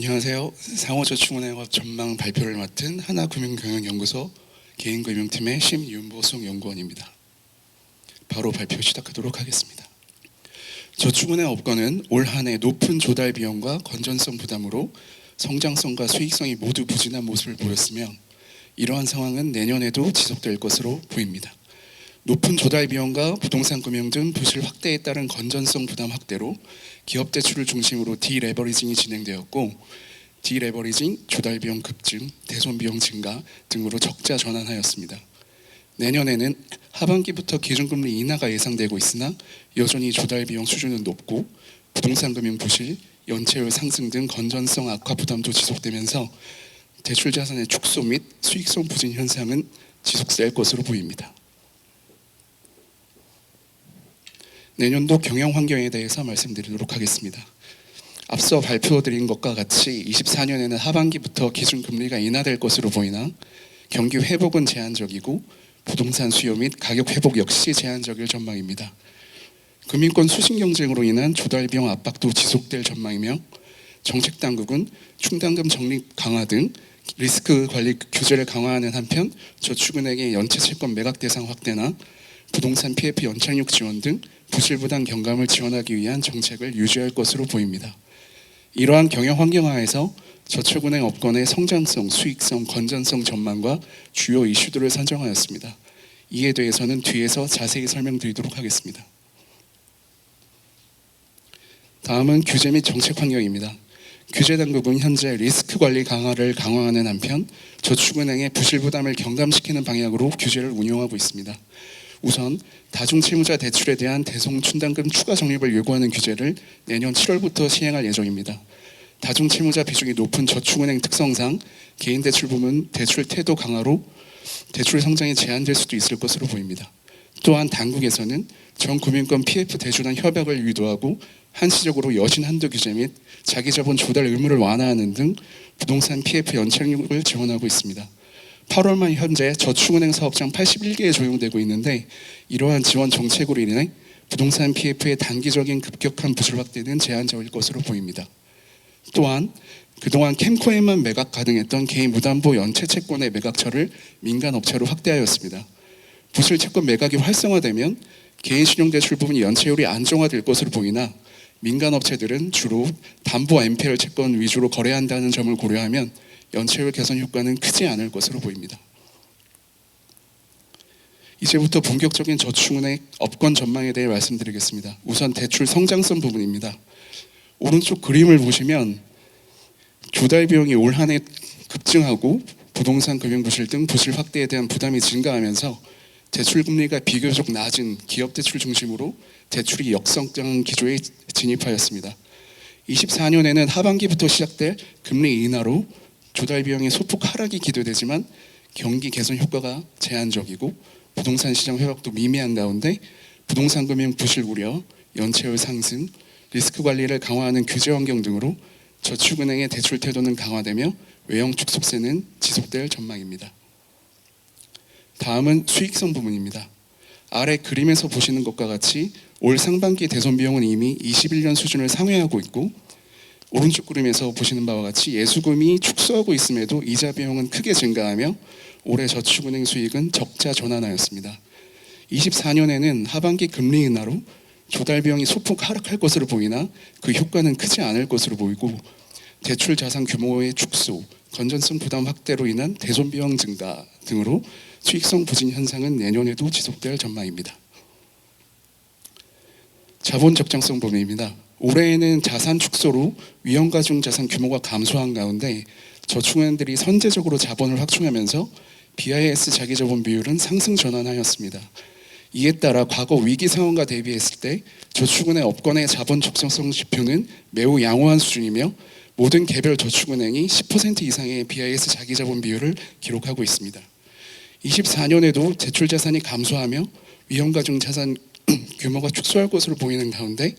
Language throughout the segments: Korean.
안녕하세요. 상호저축은행업 전망 발표를 맡은 하나금융경영연구소 개인금융팀의 심윤보송 연구원입니다. 바로 발표 시작하도록 하겠습니다. 저축은행 업권은 올 한 해 높은 조달 비용과 건전성 부담으로 성장성과 수익성이 모두 부진한 모습을 보였으며 이러한 상황은 내년에도 지속될 것으로 보입니다. 높은 조달 비용과 부동산 금융 등 부실 확대에 따른 건전성 부담 확대로 기업 대출을 중심으로 디레버리징이 진행되었고, 디레버리징, 조달 비용 급증, 대손 비용 증가 등으로 적자 전환하였습니다. 내년에는 하반기부터 기준금리 인하가 예상되고 있으나 여전히 조달 비용 수준은 높고 부동산 금융 부실, 연체율 상승 등 건전성 악화 부담도 지속되면서 대출 자산의 축소 및 수익성 부진 현상은 지속될 것으로 보입니다. 내년도 경영 환경에 대해서 말씀드리도록 하겠습니다. 앞서 발표드린 것과 같이 24년에는 하반기부터 기준금리가 인하될 것으로 보이나 경기 회복은 제한적이고 부동산 수요 및 가격 회복 역시 제한적일 전망입니다. 금융권 수신 경쟁으로 인한 조달 비용 압박도 지속될 전망이며 정책당국은 충당금 적립 강화 등 리스크 관리 규제를 강화하는 한편 저축은행의 연체 채권 매각 대상 확대나 부동산 PF 연착륙 지원 등 부실부담 경감을 지원하기 위한 정책을 유지할 것으로 보입니다. 이러한 경영 환경 하에서 저축은행 업권의 성장성, 수익성, 건전성 전망과 주요 이슈들을 선정하였습니다. 이에 대해서는 뒤에서 자세히 설명드리도록 하겠습니다. 다음은 규제 및 정책 환경입니다. 규제 당국은 현재 리스크 관리 강화를 강화하는 한편 저축은행의 부실 부담을 경감시키는 방향으로 규제를 운용하고 있습니다. 우선 다중채무자 대출에 대한 대손 충당금 추가 적립을 요구하는 규제를 내년 7월부터 시행할 예정입니다. 다중채무자 비중이 높은 저축은행 특성상 개인대출 부문 대출 태도 강화로 대출 성장이 제한될 수도 있을 것으로 보입니다. 또한 당국에서는 전금융권 PF 대주단 협약을 유도하고 한시적으로 여신 한도 규제 및 자기자본 조달 의무를 완화하는 등 부동산 PF 연착륙을 지원하고 있습니다. 8월만 현재 저축은행 사업장 81개에 적용되고 있는데 이러한 지원 정책으로 인해 부동산 PF의 단기적인 급격한 부실 확대는 제한적일 것으로 보입니다. 또한 그동안 캠코에만 매각 가능했던 개인 무담보 연체 채권의 매각처를 민간 업체로 확대하였습니다. 부실 채권 매각이 활성화되면 개인 신용대출 부분이 연체율이 안정화될 것으로 보이나 민간 업체들은 주로 담보 NPL 채권 위주로 거래한다는 점을 고려하면 연체율 개선 효과는 크지 않을 것으로 보입니다. 이제부터 본격적인 저축은행 업권 전망에 대해 말씀드리겠습니다. 우선 대출 성장성 부분입니다. 오른쪽 그림을 보시면 조달 비용이 올 한 해 급증하고 부동산 금융 부실 등 부실 확대에 대한 부담이 증가하면서 대출 금리가 비교적 낮은 기업 대출 중심으로 대출이 역성장 기조에 진입하였습니다. 24년에는 하반기부터 시작될 금리 인하로 조달 비용의 소폭 하락이 기대되지만 경기 개선 효과가 제한적이고 부동산 시장 회복도 미미한 가운데 부동산 금융 부실 우려, 연체율 상승, 리스크 관리를 강화하는 규제 환경 등으로 저축은행의 대출 태도는 강화되며 외형 축소세는 지속될 전망입니다. 다음은 수익성 부분입니다. 아래 그림에서 보시는 것과 같이 올 상반기 대손 비용은 이미 21년 수준을 상회하고 있고 오른쪽 그림에서 보시는 바와 같이 예수금이 축소하고 있음에도 이자 비용은 크게 증가하며 올해 저축은행 수익은 적자 전환하였습니다. 24년에는 하반기 금리 인하로 조달 비용이 소폭 하락할 것으로 보이나 그 효과는 크지 않을 것으로 보이고 대출 자산 규모의 축소, 건전성 부담 확대로 인한 대손 비용 증가 등으로 수익성 부진 현상은 내년에도 지속될 전망입니다. 자본 적정성 부분입니다. 올해에는 자산 축소로 위험가중 자산 규모가 감소한 가운데 저축은행들이 선제적으로 자본을 확충하면서 BIS 자기자본 비율은 상승 전환하였습니다. 이에 따라 과거 위기 상황과 대비했을 때 저축은행 업권의 자본 적정성 지표는 매우 양호한 수준이며 모든 개별 저축은행이 10% 이상의 BIS 자기자본 비율을 기록하고 있습니다. 24년에도 대출 자산이 감소하며 위험가중 자산 규모가 축소할 것으로 보이는 가운데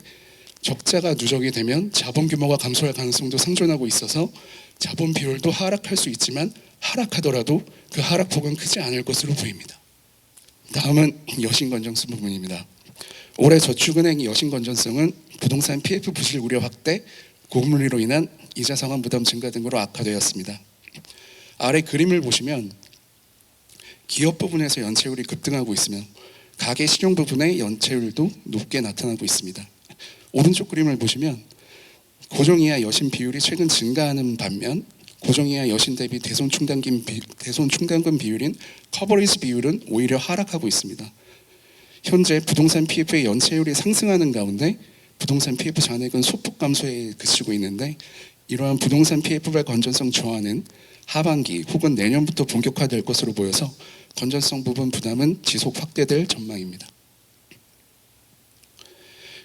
적자가 누적이 되면 자본 규모가 감소할 가능성도 상존하고 있어서 자본 비율도 하락할 수 있지만 하락하더라도 그 하락폭은 크지 않을 것으로 보입니다. 다음은 여신건전성 부분입니다. 올해 저축은행의 여신건전성은 부동산 PF 부실 우려 확대, 고금리로 인한 이자 상환 부담 증가 등으로 악화되었습니다. 아래 그림을 보시면 기업 부분에서 연체율이 급등하고 있으며 가계 신용 부분의 연체율도 높게 나타나고 있습니다. 오른쪽 그림을 보시면 고종이하 여신 비율이 최근 증가하는 반면 고종이하 여신 대비 대손 충당금 비율인 커버리지 비율은 오히려 하락하고 있습니다. 현재 부동산 PF의 연체율이 상승하는 가운데 부동산 PF 잔액은 소폭 감소에 그치고 있는데 이러한 부동산 PF발 건전성 저하는 하반기 혹은 내년부터 본격화될 것으로 보여서 건전성 부분 부담은 지속 확대될 전망입니다.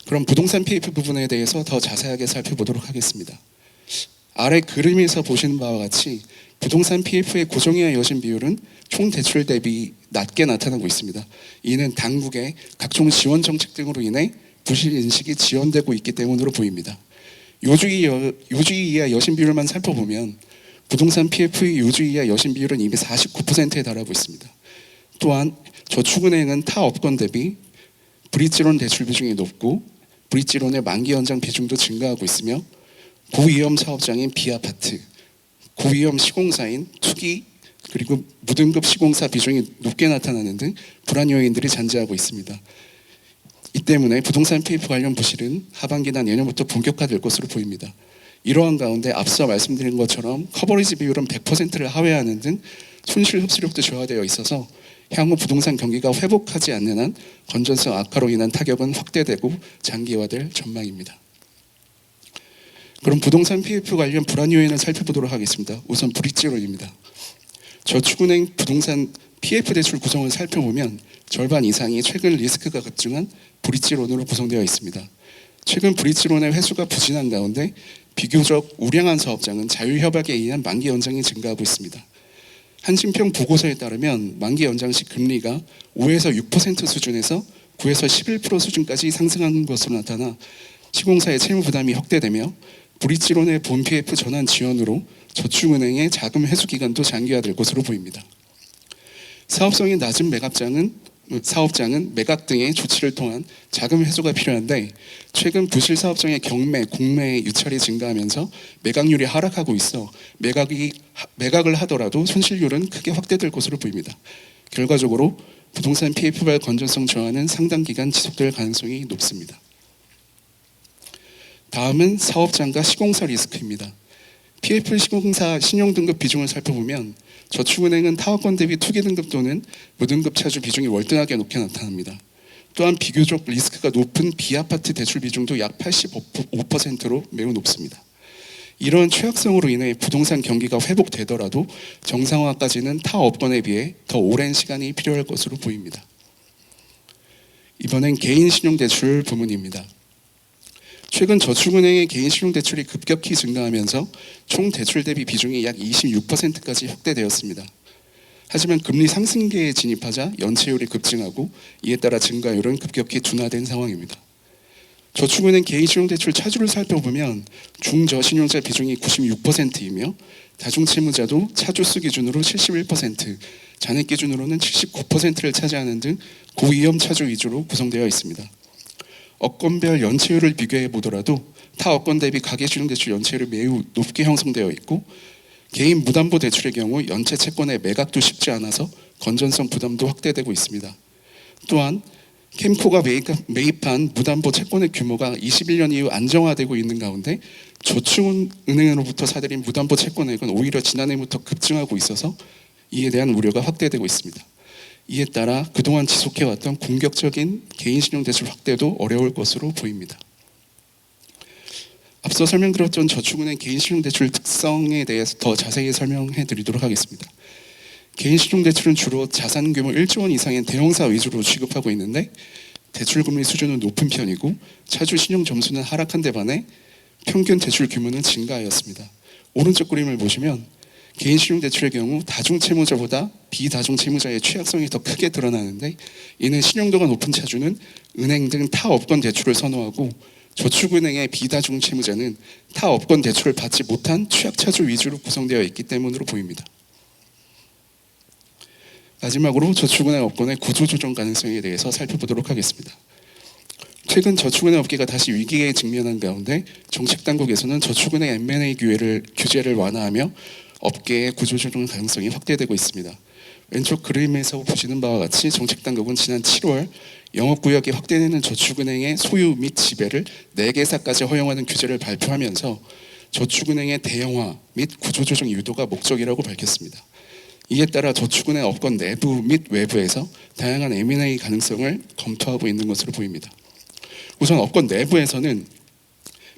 그럼 부동산 PF 부분에 대해서 더 자세하게 살펴보도록 하겠습니다. 아래 그림에서 보시는 바와 같이 부동산 PF의 고정이하 여신 비율은 총 대출 대비 낮게 나타나고 있습니다. 이는 당국의 각종 지원 정책 등으로 인해 부실 인식이 지연되고 있기 때문으로 보입니다. 요주이하 여신 비율만 살펴보면 부동산 PF의 요주이하 여신 비율은 이미 49%에 달하고 있습니다. 또한 저축은행은 타 업권 대비 브릿지론 대출 비중이 높고 브릿지론의 만기 연장 비중도 증가하고 있으며 고위험 사업장인 비아파트, 고위험 시공사인 투기 그리고 무등급 시공사 비중이 높게 나타나는 등 불안 요인들이 잔재하고 있습니다. 이 때문에 부동산 PF 관련 부실은 하반기나 내년부터 본격화될 것으로 보입니다. 이러한 가운데 앞서 말씀드린 것처럼 커버리지 비율은 100%를 하회하는 등 손실 흡수력도 저하되어 있어서 향후 부동산 경기가 회복하지 않는 한 건전성 악화로 인한 타격은 확대되고 장기화될 전망입니다. 그럼 부동산 PF 관련 불안 요인을 살펴보도록 하겠습니다. 우선 브릿지론입니다. 저축은행 부동산 PF 대출 구성을 살펴보면 절반 이상이 최근 리스크가 급증한 브릿지론으로 구성되어 있습니다. 최근 브릿지론의 회수가 부진한 가운데 비교적 우량한 사업장은 자유협약에 의한 만기 연장이 증가하고 있습니다. 한신평 보고서에 따르면 만기 연장 시 금리가 5에서 6% 수준에서 9에서 11% 수준까지 상승한 것으로 나타나 시공사의 채무 부담이 확대되며 브릿지론의 본 PF 전환 지연으로 저축은행의 자금 회수 기간도 장기화될 것으로 보입니다. 사업성이 낮은 사업장은 매각 등의 조치를 통한 자금 회수가 필요한데 최근 부실 사업장의 경매, 공매 유찰이 증가하면서 매각률이 하락하고 있어 매각을 하더라도 손실률은 크게 확대될 것으로 보입니다. 결과적으로 부동산 PF발 건전성 저하는 상당 기간 지속될 가능성이 높습니다. 다음은 사업장과 시공사 리스크입니다. PF 시공사 신용등급 비중을 살펴보면 저축은행은 타업권 대비 투기등급 또는 무등급 차주 비중이 월등하게 높게 나타납니다. 또한 비교적 리스크가 높은 비아파트 대출 비중도 약 85%로 매우 높습니다. 이런 취약성으로 인해 부동산 경기가 회복되더라도 정상화까지는 타 업권에 비해 더 오랜 시간이 필요할 것으로 보입니다. 이번엔 개인 신용대출 부문입니다. 최근 저축은행의 개인 신용대출이 급격히 증가하면서 총 대출 대비 비중이 약 26%까지 확대되었습니다. 하지만 금리 상승기에 진입하자 연체율이 급증하고 이에 따라 증가율은 급격히 둔화된 상황입니다. 저축은행 개인 신용대출 차주를 살펴보면 중저신용자 비중이 96%이며 다중채무자도 차주수 기준으로 71%, 잔액 기준으로는 79%를 차지하는 등 고위험 차주 위주로 구성되어 있습니다. 업권별 연체율을 비교해 보더라도 타 업권 대비 가계신용대출 연체율이 매우 높게 형성되어 있고 개인 무담보 대출의 경우 연체 채권의 매각도 쉽지 않아서 건전성 부담도 확대되고 있습니다. 또한 캠코가 매입한 무담보 채권의 규모가 21년 이후 안정화되고 있는 가운데 저축은행으로부터 사들인 무담보 채권액은 오히려 지난해부터 급증하고 있어서 이에 대한 우려가 확대되고 있습니다. 이에 따라 그동안 지속해왔던 공격적인 개인 신용대출 확대도 어려울 것으로 보입니다. 앞서 설명드렸던 저축은행 개인 신용대출 특성에 대해서 더 자세히 설명해 드리도록 하겠습니다. 개인 신용대출은 주로 자산 규모 1조 원 이상의 대형사 위주로 취급하고 있는데 대출 금리 수준은 높은 편이고 차주 신용 점수는 하락한 데 반해 평균 대출 규모는 증가하였습니다. 오른쪽 그림을 보시면 개인 신용대출의 경우 다중채무자보다 비다중채무자의 취약성이 더 크게 드러나는데 이는 신용도가 높은 차주는 은행 등 타 업권 대출을 선호하고 저축은행의 비다중채무자는 타 업권 대출을 받지 못한 취약차주 위주로 구성되어 있기 때문으로 보입니다. 마지막으로 저축은행 업권의 구조조정 가능성에 대해서 살펴보도록 하겠습니다. 최근 저축은행 업계가 다시 위기에 직면한 가운데 정책당국에서는 저축은행 M&A 규제를 완화하며 업계의 구조조정 가능성이 확대되고 있습니다. 왼쪽 그림에서 보시는 바와 같이 정책당국은 지난 7월 영업구역이 확대되는 저축은행의 소유 및 지배를 4개사까지 허용하는 규제를 발표하면서 저축은행의 대형화 및 구조조정 유도가 목적이라고 밝혔습니다. 이에 따라 저축은행 업권 내부 및 외부에서 다양한 M&A 가능성을 검토하고 있는 것으로 보입니다. 우선 업권 내부에서는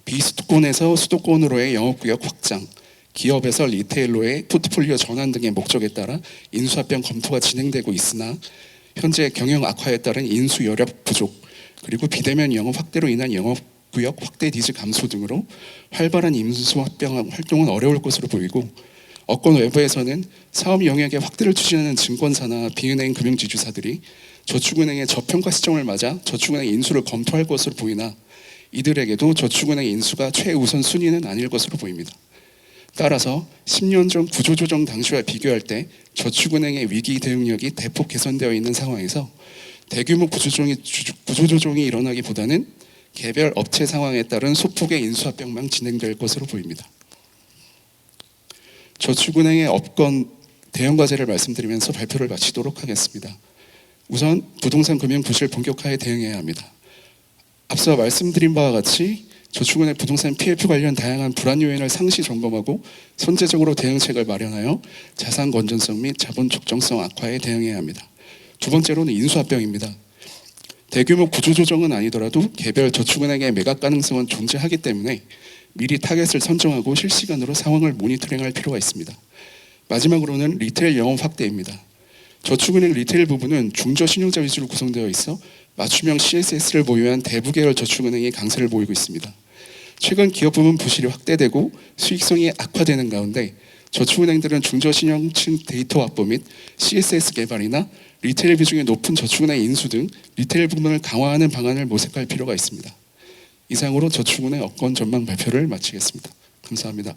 비수도권에서 수도권으로의 영업구역 확장, 기업에서 리테일로의 포트폴리오 전환 등의 목적에 따라 인수합병 검토가 진행되고 있으나 현재 경영 악화에 따른 인수 여력 부족, 그리고 비대면 영업 확대로 인한 영업구역 확대 니즈 감소 등으로 활발한 인수합병 활동은 어려울 것으로 보이고, 업권 외부에서는 사업 영역의 확대를 추진하는 증권사나 비은행 금융지주사들이 저축은행의 저평가 시점을 맞아 저축은행 인수를 검토할 것으로 보이나 이들에게도 저축은행 인수가 최우선 순위는 아닐 것으로 보입니다. 따라서 10년 전 구조조정 당시와 비교할 때 저축은행의 위기 대응력이 대폭 개선되어 있는 상황에서 대규모 구조조정이 일어나기보다는 개별 업체 상황에 따른 소폭의 인수합병만 진행될 것으로 보입니다. 저축은행의 업권 대응 과제를 말씀드리면서 발표를 마치도록 하겠습니다. 우선 부동산 금융 부실 본격화에 대응해야 합니다. 앞서 말씀드린 바와 같이 저축은행 부동산 PF 관련 다양한 불안 요인을 상시 점검하고 선제적으로 대응책을 마련하여 자산 건전성 및 자본 적정성 악화에 대응해야 합니다. 두 번째로는 인수합병입니다. 대규모 구조조정은 아니더라도 개별 저축은행의 매각 가능성은 존재하기 때문에 미리 타겟을 선정하고 실시간으로 상황을 모니터링할 필요가 있습니다. 마지막으로는 리테일 영업 확대입니다. 저축은행 리테일 부분은 중저신용자 위주로 구성되어 있어 맞춤형 CSS를 보유한 대부 계열 저축은행이 강세를 보이고 있습니다. 최근 기업 부문 부실이 확대되고 수익성이 악화되는 가운데 저축은행들은 중저신용층 데이터 확보 및 CSS 개발이나 리테일 비중이 높은 저축은행 인수 등 리테일 부문을 강화하는 방안을 모색할 필요가 있습니다. 이상으로 저축은행 업권 전망 발표를 마치겠습니다. 감사합니다.